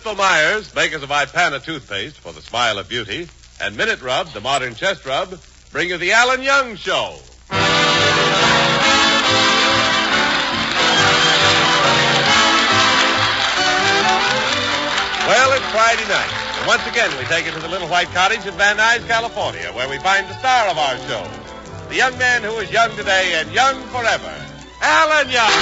Bristol Myers, makers of Ipana toothpaste for the smile of beauty, and Minute Rub, the modern chest rub, bring you the Alan Young Show. Well, it's Friday night. And once again, we take it to the little white cottage in Van Nuys, California, where we find the star of our show. The young man who is young today and young forever. Alan Young.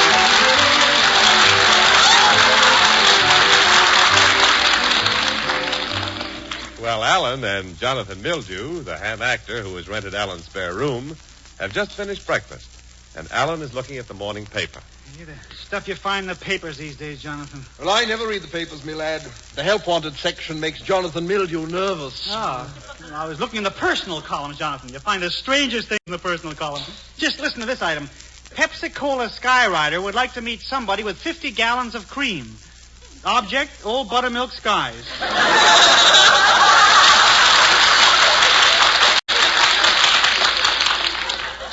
Well, Alan and Jonathan Mildew, the ham actor who has rented Alan's spare room, have just finished breakfast. And Alan is looking at the morning paper. The stuff you find in the papers these days, Jonathan. Well, I never read the papers, me lad. The help wanted section makes Jonathan Mildew nervous. Oh, I was looking in the personal columns, Jonathan. You find the strangest things in the personal column. Just listen to this item. Pepsi-Cola Skyrider would like to meet somebody with 50 gallons of cream. Object, old buttermilk skies.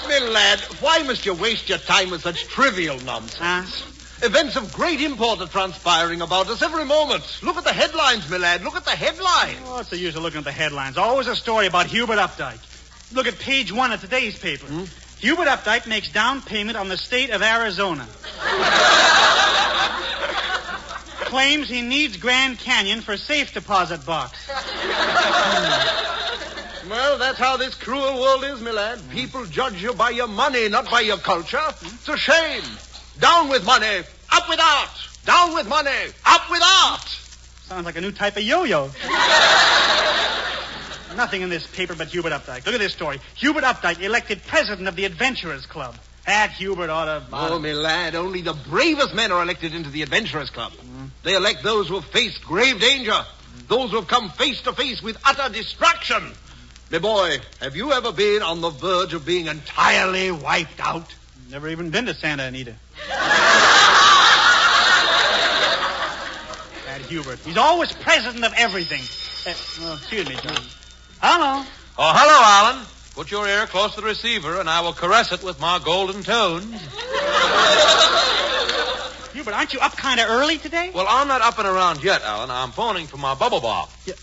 Me lad, why must you waste your time with such trivial nonsense? Events of great import are transpiring about us every moment. Look at the headlines, me lad. Look at the headlines. Oh, what's the use of looking at the headlines? Always a story about Hubert Updike. Look at page 1 of today's paper. Hubert Updike makes down payment on the state of Arizona. Claims he needs Grand Canyon for safe deposit box. Well, that's how this cruel world is, me lad. People judge you by your money, not by your culture. It's a shame. Down with money, up with art. Down with money, up with art. Sounds like a new type of yo-yo. Nothing in this paper but Hubert Updike. Look at this story. Hubert Updike elected president of the Adventurers Club. That Hubert ought to... Oh, me lad, only the bravest men are elected into the Adventurers Club. They elect those who have faced grave danger. Those who have come face to face with utter destruction. Me boy, have you ever been on the verge of being entirely wiped out? Never even been to Santa Anita. That Hubert. He's always president of everything. Excuse me, John. Hello. Oh, hello, Alan. Put your ear close to the receiver, and I will caress it with my golden tones. Hubert, aren't you up kind of early today? Well, I'm not up and around yet, Alan. I'm phoning for my bubble bath. Yeah.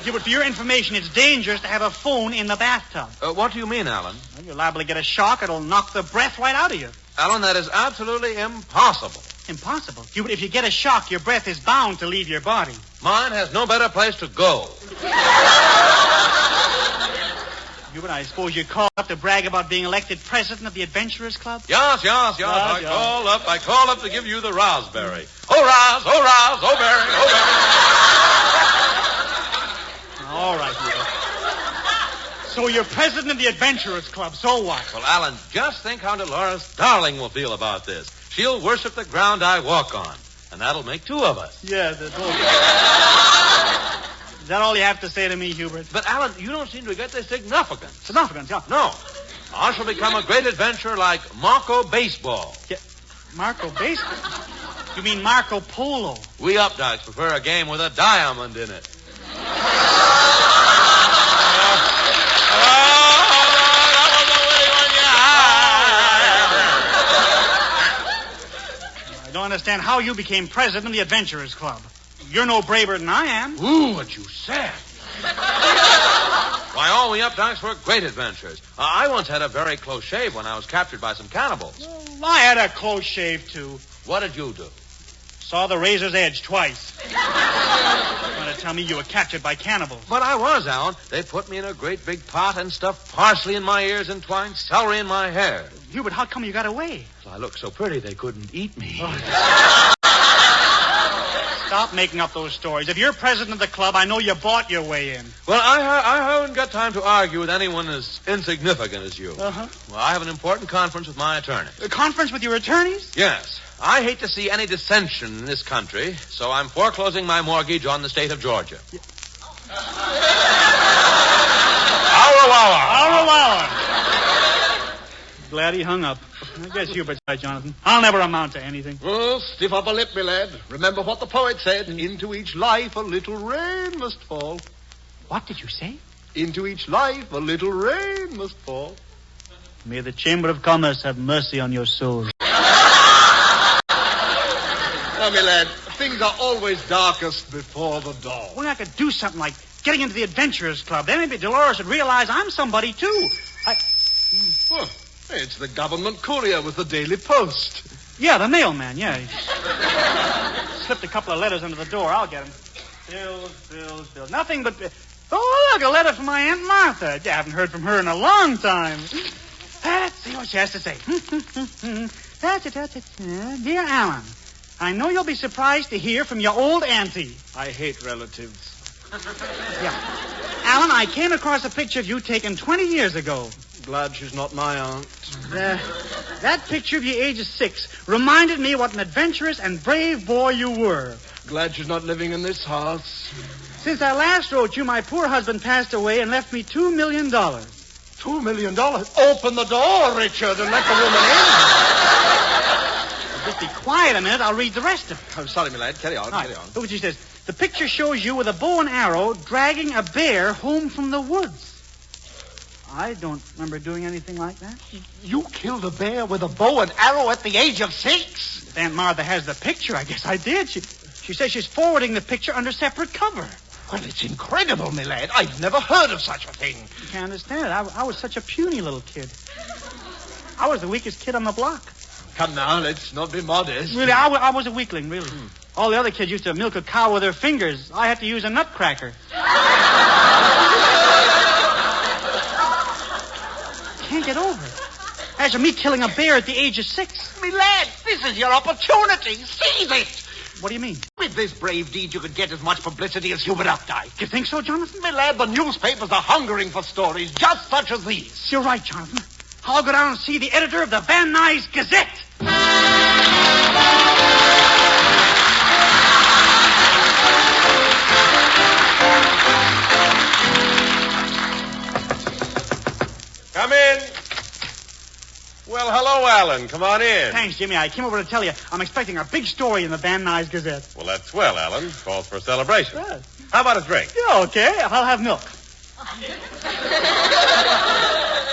Hubert, for your information, it's dangerous to have a phone in the bathtub. What do you mean, Alan? Well, you're liable to get a shock. It'll knock the breath right out of you. Alan, that is absolutely impossible. Impossible. Hubert, if you get a shock, your breath is bound to leave your body. Mine has no better place to go. Hubert, I suppose you called up to brag about being elected president of the Adventurers Club? Yes. I called up to give you the raspberry. Oh, Raz, oh, berry, oh, berry. All right, Hubert. So you're president of the Adventurers Club, so what? Well, Alan, just think how Dolores Darling will feel about this. She'll worship the ground I walk on, and that'll make two of us. Yeah, that's all. Is that all you have to say to me, Hubert? But, Alan, you don't seem to get the significance. Significance, yeah. No. I shall become a great adventurer like Marco Baseball. Yeah. Marco Baseball? You mean Marco Polo? We Updikes prefer a game with a diamond in it. I don't understand how you became president of the Adventurers Club. You're no braver than I am. Ooh, what you said. Why, all we Updikes were great adventurers. I once had a very close shave when I was captured by some cannibals. Well, I had a close shave, too. What did you do? Saw the razor's edge twice. You're going to tell me you were captured by cannibals. But I was, Alan. They put me in a great big pot and stuffed parsley in my ears and twined celery in my hair. Hubert, how come you got away? I looked so pretty they couldn't eat me. Stop making up those stories. If you're president of the club, I know you bought your way in. Well, I haven't got time to argue with anyone as insignificant as you. Uh-huh. Well, I have an important conference with my attorneys. A conference with your attorneys? Yes. I hate to see any dissension in this country, so I'm foreclosing my mortgage on the state of Georgia. Aurawawa. Glad he hung up. I guess Hubert's right, Jonathan. I'll never amount to anything. Oh, stiff upper lip, me lad. Remember what the poet said. Into each life a little rain must fall. What did you say? Into each life a little rain must fall. May the Chamber of Commerce have mercy on your soul. Now, my lad, things are always darkest before the dawn. Well, I could do something like getting into the Adventurers Club. Then maybe Dolores would realize I'm somebody, too. Well, it's the government courier with the Daily Post. Yeah, the mailman, yeah. He slipped a couple of letters under the door. I'll get them. Bills. Nothing but... Oh, look, a letter from my Aunt Martha. I haven't heard from her in a long time. Let's see what she has to say. Dear Alan, I know you'll be surprised to hear from your old auntie. I hate relatives. Yeah. Alan, I came across a picture of you taken 20 years ago. Glad she's not my aunt. That picture of you, age of 6, reminded me what an adventurous and brave boy you were. Glad she's not living in this house. Since I last wrote you, my poor husband passed away and left me $2 million. $2 million? Open the door, Richard, and let the woman in. Just be quiet a minute. I'll read the rest of it. I'm sorry, my lad. Carry on. Look what she says. The picture shows you with a bow and arrow dragging a bear home from the woods. I don't remember doing anything like that. You killed a bear with a bow and arrow at the age of 6? If Aunt Martha has the picture, I guess I did. She says she's forwarding the picture under separate cover. Well, it's incredible, my lad. I've never heard of such a thing. You can't understand it. I was such a puny little kid. I was the weakest kid on the block. Come now, let's not be modest. Really, I was a weakling, really. All the other kids used to milk a cow with their fingers. I had to use a nutcracker. Can't get over it. As for me killing a bear at the age of 6. My lad, this is your opportunity. Seize it. What do you mean? With this brave deed, you could get as much publicity as Hubert Updike. You think so, Jonathan? My lad, the newspapers are hungering for stories just such as these. You're right, Jonathan. I'll go down and see the editor of the Van Nuys Gazette. Come in. Well, hello, Alan. Come on in. Thanks, Jimmy. I came over to tell you I'm expecting a big story in the Van Nuys Gazette. Well, that's swell, Alan. Calls for a celebration. Good. How about a drink? Yeah, okay. I'll have milk.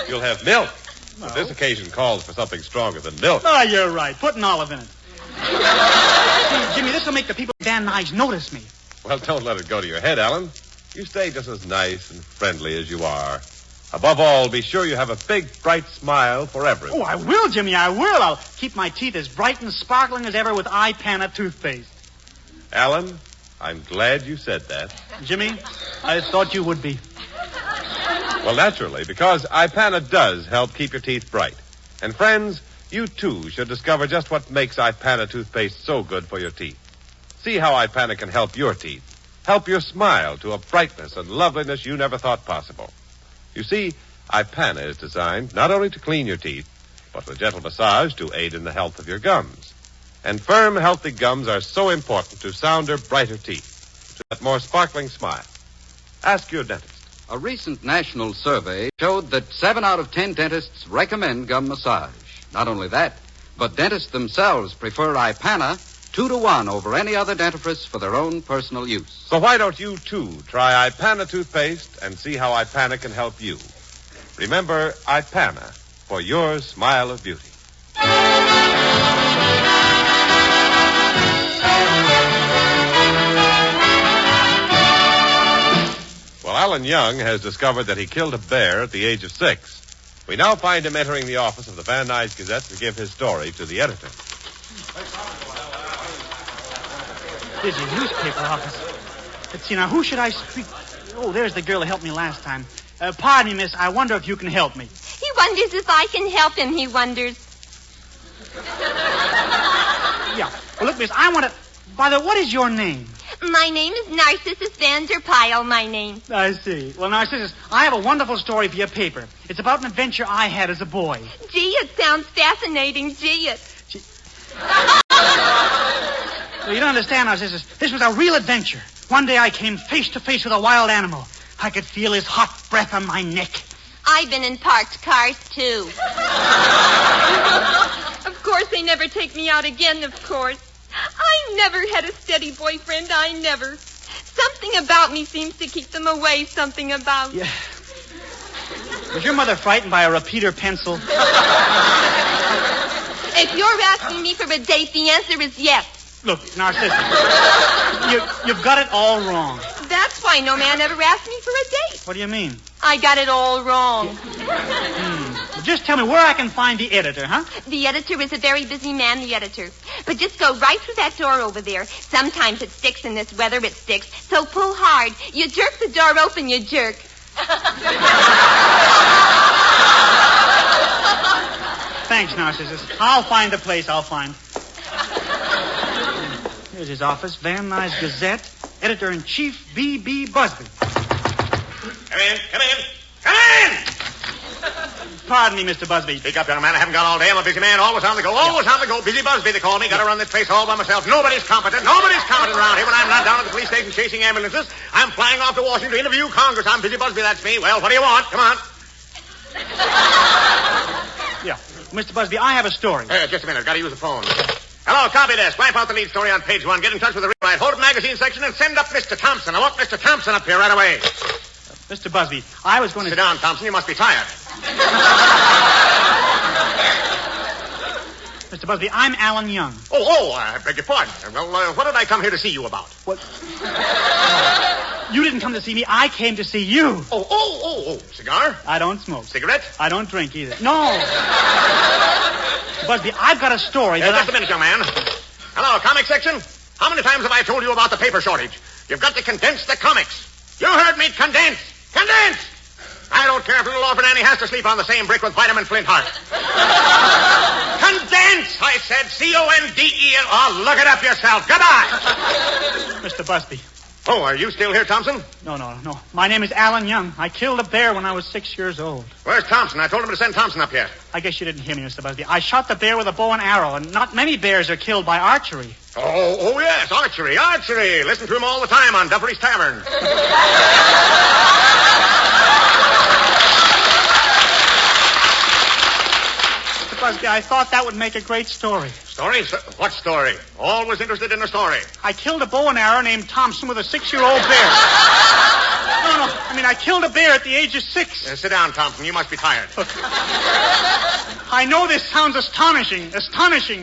You'll have milk. No. But this occasion calls for something stronger than milk. Oh, you're right. Put an olive in it. See, Jimmy, this will make the people at Van Nuys notice me. Well, don't let it go to your head, Alan. You stay just as nice and friendly as you are. Above all, be sure you have a big, bright smile for everyone. Oh, I will, Jimmy, I will. I'll keep my teeth as bright and sparkling as ever with iPana toothpaste. Alan, I'm glad you said that. Jimmy, I thought you would be. Well, naturally, because iPana does help keep your teeth bright. And friends, you too should discover just what makes iPana toothpaste so good for your teeth. See how iPana can help your teeth. Help your smile to a brightness and loveliness you never thought possible. You see, iPana is designed not only to clean your teeth, but with gentle massage to aid in the health of your gums. And firm, healthy gums are so important to sounder, brighter teeth, to that more sparkling smile. Ask your dentist. A recent national survey showed that 7 out of 10 dentists recommend gum massage. Not only that, but dentists themselves prefer iPana 2-to-1 over any other dentifrice for their own personal use. So why don't you, too, try iPana toothpaste and see how iPana can help you? Remember, iPana, for your smile of beauty. Well, Alan Young has discovered that he killed a bear at the age of 6. We now find him entering the office of the Van Nuys Gazette to give his story to the editor. Busy newspaper office. Let's see, now, who should I speak? Oh, there's the girl who helped me last time. Pardon me, miss. I wonder if you can help me. He wonders if I can help him, he wonders. Yeah. Well, look, miss, I want to... By the way, what is your name? My name is Narcissus Van der Pyle, my name. I see. Well, Narcissus, I have a wonderful story for your paper. It's about an adventure I had as a boy. Gee, it sounds fascinating, gee it. Well, you don't understand, Narcissus. This was a real adventure. One day I came face to face with a wild animal. I could feel his hot breath on my neck. I've been in parked cars, too. Of course, they never take me out again, of course. I never had a steady boyfriend, I never. Something about me seems to keep them away, something about... Yeah. Was your mother frightened by a repeater pencil? If you're asking me for a date, the answer is yes. Look, Narcissus, you've got it all wrong. That's why no man ever asked me for a date. What do you mean? I got it all wrong. Well, just tell me where I can find the editor, huh? The editor is a very busy man, the editor. But just go right through that door over there. Sometimes it sticks in this weather, it sticks. So pull hard. You jerk the door open, you jerk. Thanks, Narcissus. I'll find the place, I'll find. Here's his office, Van Nuys Gazette, Editor-in-Chief B.B. Busby. Come in, come in, come in! Pardon me, Mr. Busby. Speak up, young man. I haven't got all day. I'm a busy man, always on the go, always on the go. Busy Busby, they call me. Got to run this place all by myself. Nobody's competent around here. When I'm not down at the police station chasing ambulances, I'm flying off to Washington to interview Congress. I'm Busy Busby, that's me. Well, what do you want? Come on. Yeah. Mr. Busby, I have a story. Just a minute. Got to use the phone. Hello, copy desk. Wipe out the lead story on page 1. Get in touch with the rewrite. Hold up magazine section and send up Mr. Thompson. I want Mr. Thompson up here right away. Mr. Busby, I was going to... Sit down, Thompson. You must be tired. Mr. Busby, I'm Alan Young. I beg your pardon. Well, what did I come here to see you about? What? You didn't come to see me. I came to see you. Cigar? I don't smoke. Cigarette? I don't drink either. No. Mr. Busby, I've got a story that Just a minute, young man. Hello, comic section. How many times have I told you about the paper shortage? You've got to condense the comics. You heard me. Condense. Condense! I don't care if little orphan Annie has to sleep on the same brick with Vitamin Flintheart. Condense, I said. C-O-N-D-E-N. Oh, look it up yourself. Goodbye. Mr. Busby. Oh, are you still here, Thompson? No. My name is Alan Young. I killed a bear when I was 6 years old. Where's Thompson? I told him to send Thompson up here. I guess you didn't hear me, Mr. Busby. I shot the bear with a bow and arrow, and not many bears are killed by archery. Oh, yes, archery. Listen to him all the time on Duffery's Tavern. Mr. Busby, I thought that would make a great story. Story? What story? Always interested in a story. I killed a bow and arrow named Thompson with a 6-year-old bear. No. I killed a bear at the age of 6. Sit down, Thompson. You must be tired. I know this sounds astonishing.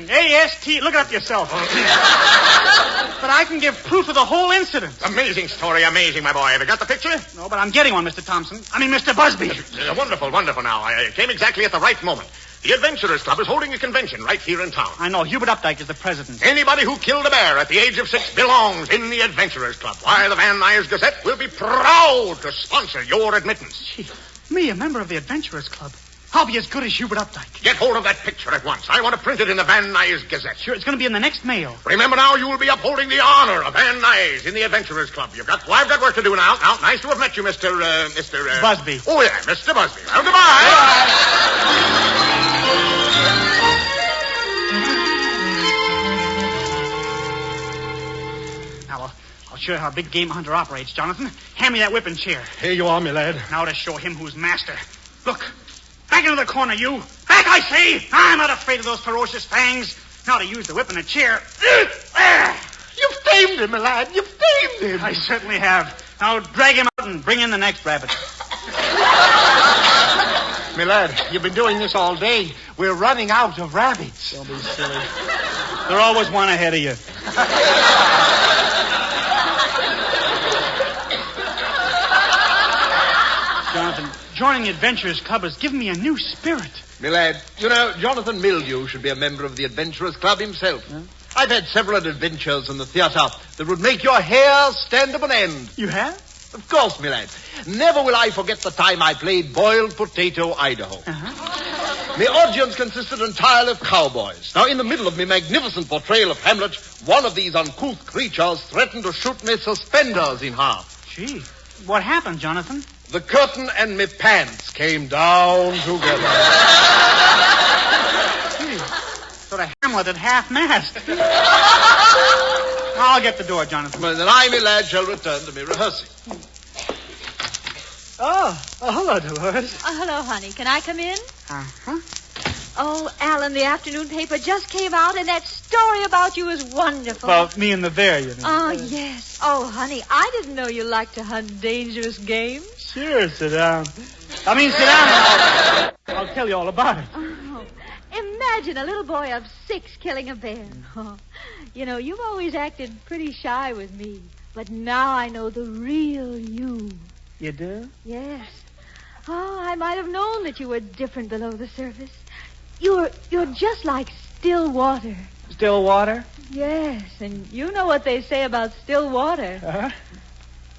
A-S-T. Look it up yourself. But I can give proof of the whole incident. Amazing story, amazing, my boy. Have you got the picture? No, but I'm getting one, Mr. Busby. Wonderful now. I came exactly at the right moment. The Adventurers Club is holding a convention right here in town. I know. Hubert Updike is the president. Anybody who killed a bear at the age of 6 belongs in the Adventurers Club. Why, the Van Nuys Gazette will be proud to sponsor your admittance. Gee, me, a member of the Adventurers Club. I'll be as good as Hubert Updike. Get hold of that picture at once. I want to print it in the Van Nuys Gazette. Sure, it's going to be in the next mail. Remember now, you will be upholding the honor of Van Nuys in the Adventurers Club. I've got work to do now. Now, nice to have met you, Mr. Busby. Oh, yeah, Mr. Busby. Well, goodbye. Now, I'll show you how a big game hunter operates, Jonathan. Hand me that whipping chair. Here you are, my lad. Now to show him who's master. Look, back into the corner, you. Back, I say. I'm not afraid of those ferocious fangs. Now to use the whip and the chair. You've tamed him, my lad. You've tamed him. I certainly have. Now drag him out and bring in the next rabbit. My lad, you've been doing this all day. We're running out of rabbits. Don't be silly. There's always one ahead of you. Jonathan, joining the Adventurers Club has given me a new spirit. My lad, you know, Jonathan Mildew should be a member of the Adventurers Club himself. Huh? I've had several adventures in the theater that would make your hair stand up on end. You have? Of course, my lad. Never will I forget the time I played Boiled Potato, Idaho. Uh-huh. My audience consisted entirely of cowboys. Now, in the middle of my magnificent portrayal of Hamlet, one of these uncouth creatures threatened to shoot me suspenders in half. Gee, what happened, Jonathan? The curtain and my pants came down together. Gee, sort of Hamlet at half-mast. I'll get the door, Jonathan. Well, then I, my lad, shall return to me rehearsing. Oh, hello, Dolores. Hello, honey. Can I come in? Uh-huh. Oh, Alan, the afternoon paper just came out, and that story about you is wonderful. About me and the bear, you mean? Oh, yes. Oh, honey, I didn't know you liked to hunt dangerous game. Sure, sit down. Sit down and I'll tell you all about it. Oh, imagine a little boy of 6 killing a bear. Oh, You know, you've always acted pretty shy with me. But now I know the real you. You do? Yes. Oh, I might have known that you were different below the surface. You're just like still water. Still water? Yes, and you know what they say about still water.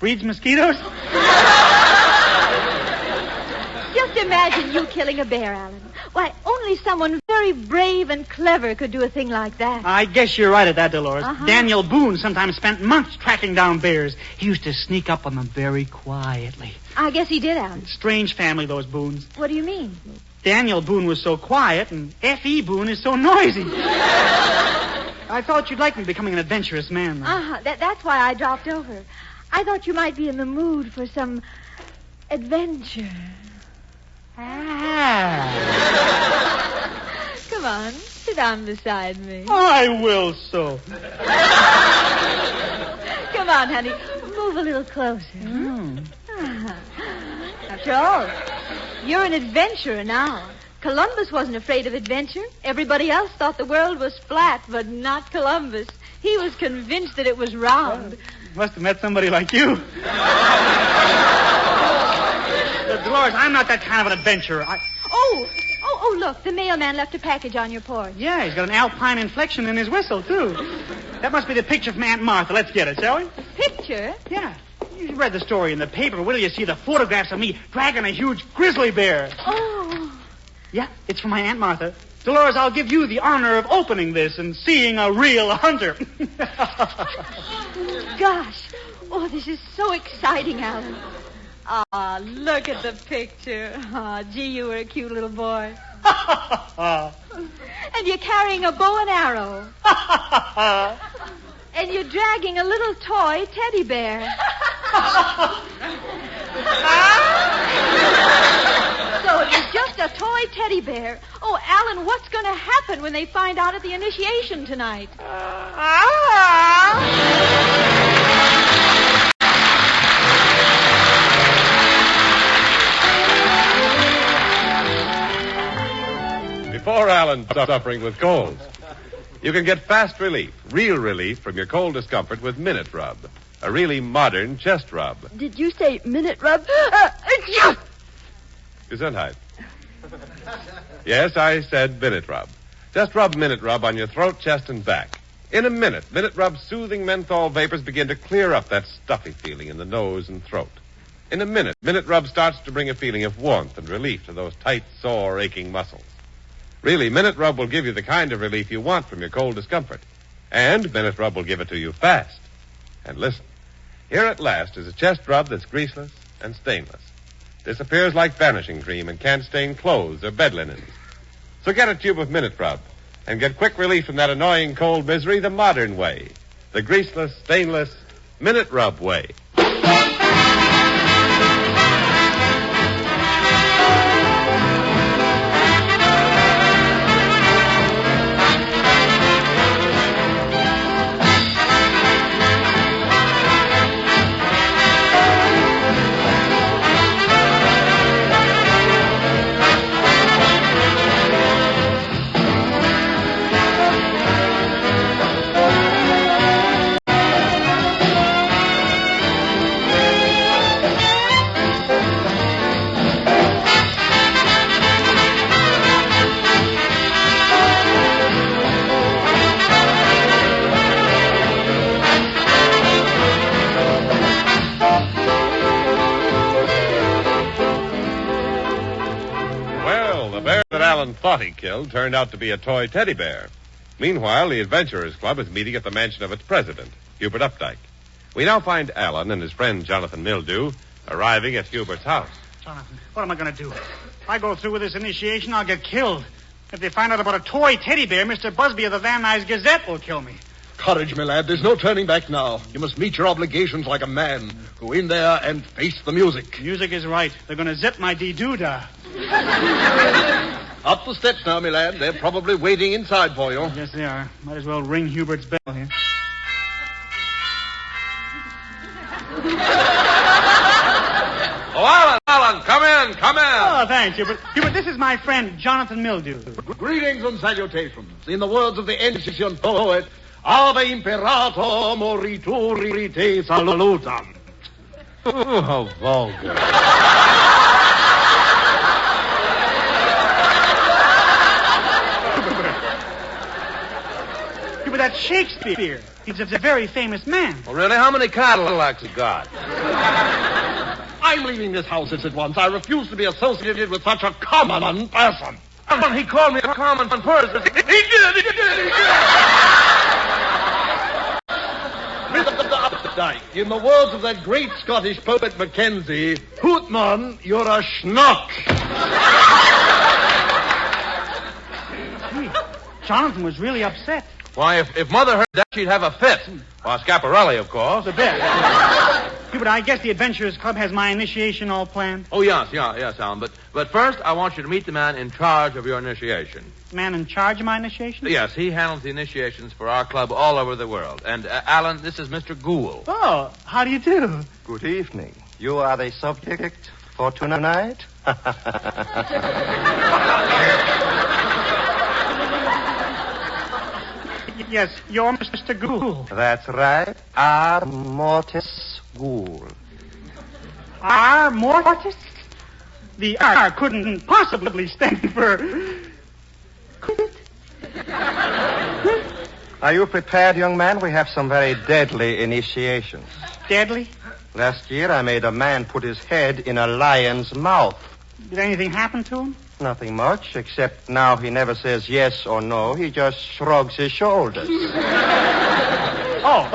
Breeds mosquitoes? Just imagine you killing a bear, Alan. Why, only someone very brave and clever could do a thing like that. I guess you're right at that, Dolores. Uh-huh. Daniel Boone sometimes spent months tracking down bears. He used to sneak up on them very quietly. I guess he did, Alan. Strange family, those Boones. What do you mean? Daniel Boone was so quiet, and F.E. Boone is so noisy. I thought you'd like me becoming an adventurous man. Uh-huh. That's why I dropped over. I thought you might be in the mood for some adventure. Come on, sit down beside me. I will so. Come on, honey. Move a little closer. After all, you're an adventurer now. Columbus wasn't afraid of adventure. Everybody else thought the world was flat, but not Columbus. He was convinced that it was round. Must have met somebody like you. Dolores, I'm not that kind of an adventurer. Oh, look, the mailman left a package on your porch. Yeah, he's got an alpine inflection in his whistle, too. That must be the picture from Aunt Martha. Let's get it, shall we? Picture? Yeah. You read the story in the paper. Will you see the photographs of me dragging a huge grizzly bear? Oh. Yeah, it's from my Aunt Martha. Dolores, I'll give you the honor of opening this and seeing a real hunter. Gosh. Oh, this is so exciting, Alan. Ah, look at the picture. Ah, gee, you were a cute little boy. And you're carrying a bow and arrow. And you're dragging a little toy teddy bear. So it was just a toy teddy bear. Oh, Alan, what's going to happen when they find out at the initiation tonight? Before Alan's suffering with colds, you can get fast relief, real relief from your cold discomfort with Minute Rub, a really modern chest rub. Did you say Minute Rub? Gesundheit. Yes, I said Minute Rub. Just rub Minute Rub on your throat, chest, and back. In a minute, Minute Rub's soothing menthol vapors begin to clear up that stuffy feeling in the nose and throat. In a minute, Minute Rub starts to bring a feeling of warmth and relief to those tight, sore, aching muscles. Really, Minute Rub will give you the kind of relief you want from your cold discomfort. And Minute Rub will give it to you fast. And listen, here at last is a chest rub that's greaseless and stainless. Disappears like vanishing cream and can't stain clothes or bed linens. So get a tube of Minute Rub and get quick relief from that annoying cold misery the modern way. The greaseless, stainless Minute Rub way. Alan thought he killed turned out to be a toy teddy bear. Meanwhile, the Adventurers Club is meeting at the mansion of its president, Hubert Updike. We now find Alan and his friend Jonathan Mildew arriving at Hubert's house. Jonathan, what am I going to do? If I go through with this initiation, I'll get killed. If they find out about a toy teddy bear, Mr. Busby of the Van Nuys Gazette will kill me. Courage, my lad. There's no turning back now. You must meet your obligations like a man. Go in there and face the music. Music is right. They're going to zip my dee-doo-dah. Up the steps now, my lad. They're probably waiting inside for you. Yes, they are. Might as well ring Hubert's bell here. Oh, Alan, come in. Oh, thanks, Hubert. Hubert, this is my friend, Jonathan Mildew. Greetings and salutations. In the words of the ancient poet, Ave imperator morituri te salutant. Oh, how vulgar. Yeah, but that's Shakespeare. He's a very famous man. Well, really, how many Cadillacs you got? I'm leaving this house at once. I refuse to be associated with such a common person. And he called me a common person. He did. Mr. Updike, in the words of that great Scottish poet Mackenzie, Hootman, you're a schnock. Gee, Jonathan was really upset. Why, if Mother heard that, she'd have a fit. Well, Scaparelli, of course. The best. Yeah, but I guess the Adventurers Club has my initiation all planned. Oh, yes, Alan. But first, I want you to meet the man in charge of your initiation. Man in charge of my initiation? Yes, he handles the initiations for our club all over the world. And, Alan, this is Mr. Gould. Oh, how do you do? Good evening. You are the subject for tonight? Yes, you're Mr. Gould. That's right. R. Mortis Gould. R. Mortis? The R couldn't possibly stand for... Could it? Are you prepared, young man? We have some very deadly initiations. Deadly? Last year, I made a man put his head in a lion's mouth. Did anything happen to him? Nothing much, except now he never says yes or no. He just shrugs his shoulders. Oh.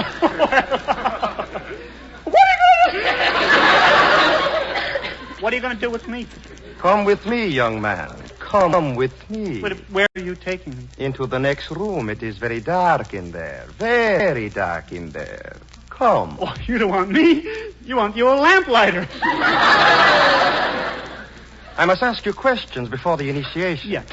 What are you going to do with me? Come with me, young man. Come with me. But where are you taking me? Into the next room. It is very dark in there. Very dark in there. Come. Oh, you don't want me. You want the old lamplighter. I must ask you questions before the initiation. Yeah.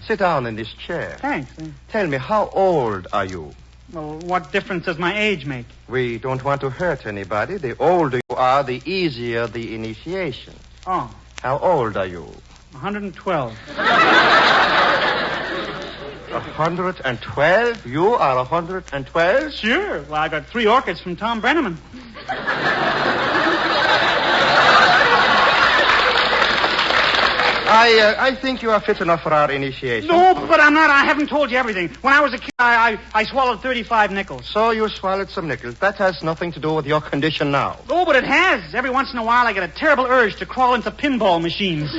Sit down in this chair. Thanks. Tell me, how old are you? Well, what difference does my age make? We don't want to hurt anybody. The older you are, the easier the initiation. Oh, How old are you? 112. 112? You are 112? Sure. Well, I got 3 orchids from Tom Brenneman. I think you are fit enough for our initiation. No, but I'm not. I haven't told you everything. When I was a kid, I swallowed 35 nickels. So you swallowed some nickels. That has nothing to do with your condition now. Oh, but it has. Every once in a while, I get a terrible urge to crawl into pinball machines.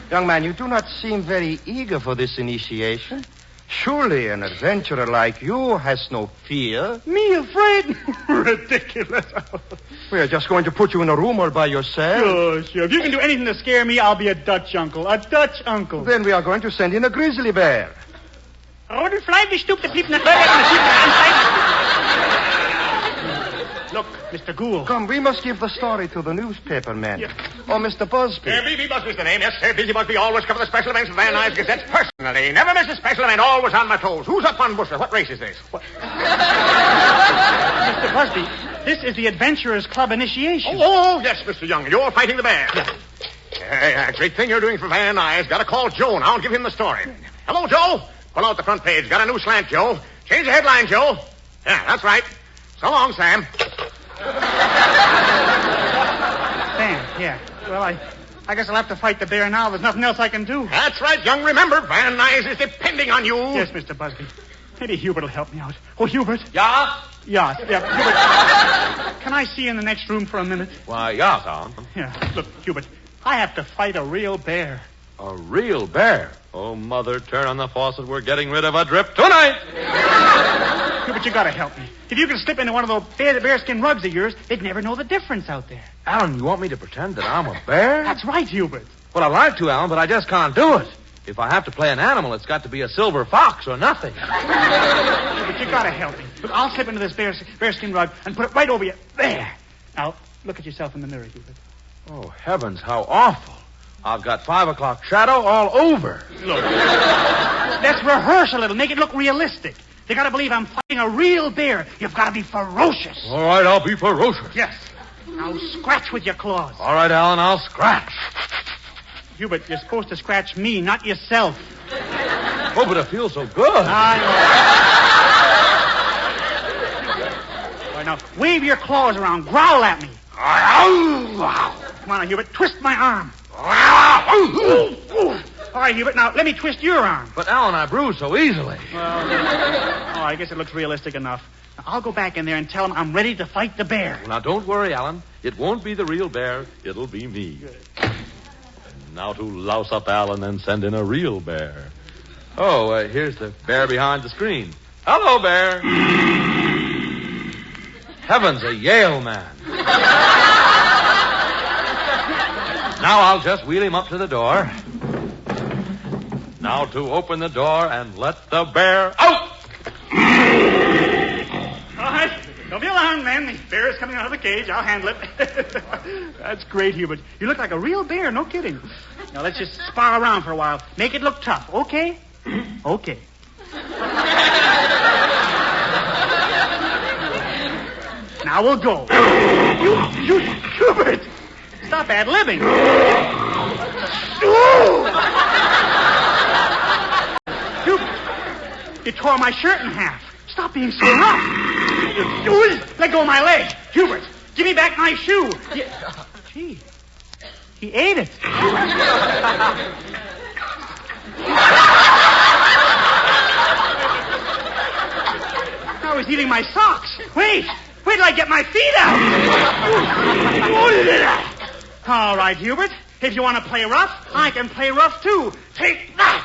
Young man, you do not seem very eager for this initiation. Surely an adventurer like you has no fear. Me afraid? Ridiculous. We are just going to put you in a room all by yourself. Sure. If you can do anything to scare me, I'll be a Dutch uncle. A Dutch uncle. Then we are going to send in a grizzly bear. Rode fly, die stoep de piep naar Look, Mr. Gould. Come, we must give the story to the newspaper men. Yeah. Oh, Mr. Busby. B.B. Busby's the name, yes, sir. Busy Busby always cover the special events of Van Nuys Gazette personally. Never miss a special event, always on my toes. Who's up on Bushra? What race is this? Mr. Busby, this is the Adventurers Club initiation. Oh, yes, Mr. Young. You're fighting the bear. Yeah. Great thing you're doing for Van Nuys. Got to call Joe now and give him the story. Hello, Joe. Pull out the front page. Got a new slant, Joe. Change the headline, Joe. Yeah, that's right. So long, Sam. Sam, yeah. Well, I guess I'll have to fight the bear now. There's nothing else I can do. That's right, Young. Remember, Van Nuys is depending on you. Yes, Mr. Busby. Maybe Hubert will help me out. Oh, Hubert. Yeah? Yeah. Hubert. Can I see you in the next room for a minute? Why, yes, Alan. Yeah. Look, Hubert, I have to fight a real bear. A real bear? Oh, Mother, turn on the faucet. We're getting rid of a drip tonight. Hubert, you gotta help me. If you can slip into one of those bearskin rugs of yours, they'd never know the difference out there. Alan, you want me to pretend that I'm a bear? That's right, Hubert. Well, I'd like to, Alan, but I just can't do it. If I have to play an animal, it's got to be a silver fox or nothing. Hubert, you gotta help me. Look, I'll slip into this bearskin rug and put it right over you. There. Now, look at yourself in the mirror, Hubert. Oh, heavens, how awful. I've got 5 o'clock shadow all over. Look. Let's rehearse a little. Make it look realistic. They gotta believe I'm fighting a real bear. You've gotta be ferocious. All right, I'll be ferocious. Yes. Now scratch with your claws. All right, Alan, I'll scratch. Hubert, you're supposed to scratch me, not yourself. Oh, but it feels so good. I know. right, now, wave your claws around. Growl at me. Come on, Hubert. Twist my arm. All right, Hubert. Now, let me twist your arm. But, Alan, I bruise so easily. Well, I guess it looks realistic enough. Now, I'll go back in there and tell him I'm ready to fight the bear. Well, now, don't worry, Alan. It won't be the real bear. It'll be me. Good. And now to louse up Alan and send in a real bear. Oh, here's the bear behind the screen. Hello, bear. Heavens, a Yale man. Now I'll just wheel him up to the door. Now to open the door and let the bear out. All right. Don't be alarmed, man. The bear is coming out of the cage. I'll handle it. That's great, Hubert. You look like a real bear. No kidding. Now, let's just spar around for a while. Make it look tough, okay? Okay. Now we'll go. You, Hubert! Stop ad-libbing. Hubert, you tore my shirt in half. Stop being so rough. Let go of my leg. Hubert, give me back my shoe. Gee, he ate it. Now he's eating my socks. Wait till I get my feet out. All right, Hubert. If you want to play rough, I can play rough, too. Take that.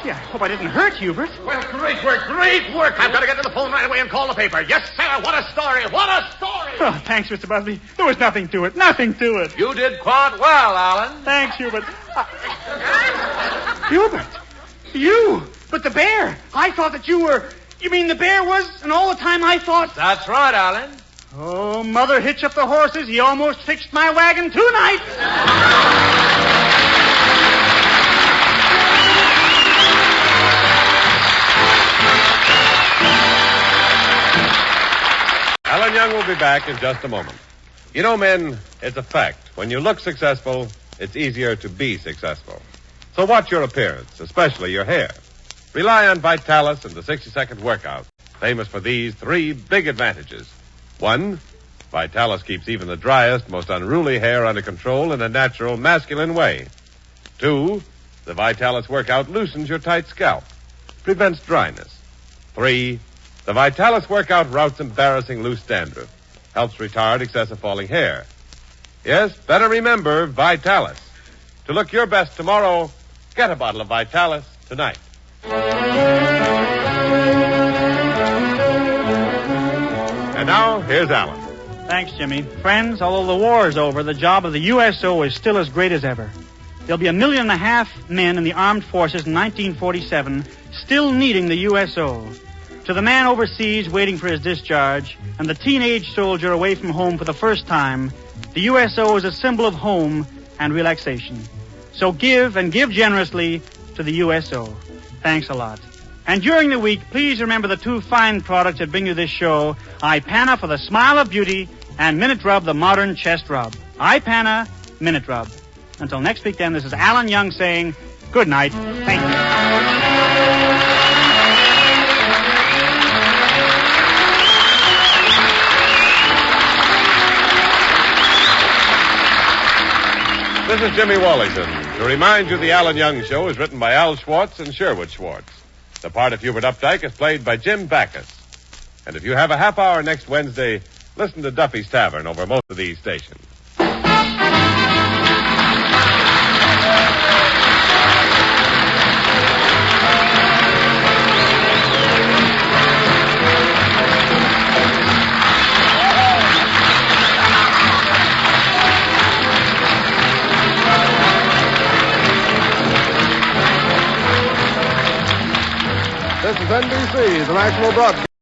Gee, I hope I didn't hurt Hubert. Well, great work. I've got to get to the phone right away and call the paper. Yes, sir. What a story. Oh, thanks, Mr. Busby. There was nothing to it. You did quite well, Alan. Thanks, Hubert. Hubert, you. But the bear. I thought that you were... You mean the bear was... And all the time I thought... That's right, Alan. Oh, Mother, hitch up the horses. He almost fixed my wagon tonight. Alan Young will be back in just a moment. You know, men, it's a fact. When you look successful, it's easier to be successful. So watch your appearance, especially your hair. Rely on Vitalis and the 60-second workout, famous for these 3 big advantages. 1, Vitalis keeps even the driest, most unruly hair under control in a natural, masculine way. 2, the Vitalis workout loosens your tight scalp, prevents dryness. 3, the Vitalis workout routs embarrassing loose dandruff, helps retard excessive falling hair. Yes, better remember Vitalis. To look your best tomorrow, get a bottle of Vitalis tonight. And now, here's Alan. Thanks, Jimmy. Friends, although the war is over, the job of the USO is still as great as ever. There'll be 1.5 million men in the armed forces in 1947 still needing the USO. To the man overseas waiting for his discharge and the teenage soldier away from home for the first time, the USO is a symbol of home and relaxation. So give, and give generously, to the USO. Thanks a lot. And during the week, please remember the 2 fine products that bring you this show, Ipana for the smile of beauty, and Minute Rub, the modern chest rub. Ipana, Minute Rub. Until next week, then, this is Alan Young saying good night. Thank you. This is Jimmy Wallington. To remind you, the Alan Young Show is written by Al Schwartz and Sherwood Schwartz. The part of Hubert Updike is played by Jim Backus. And if you have a half hour next Wednesday, listen to Duffy's Tavern over most of these stations. This is NBC, the national broadcast.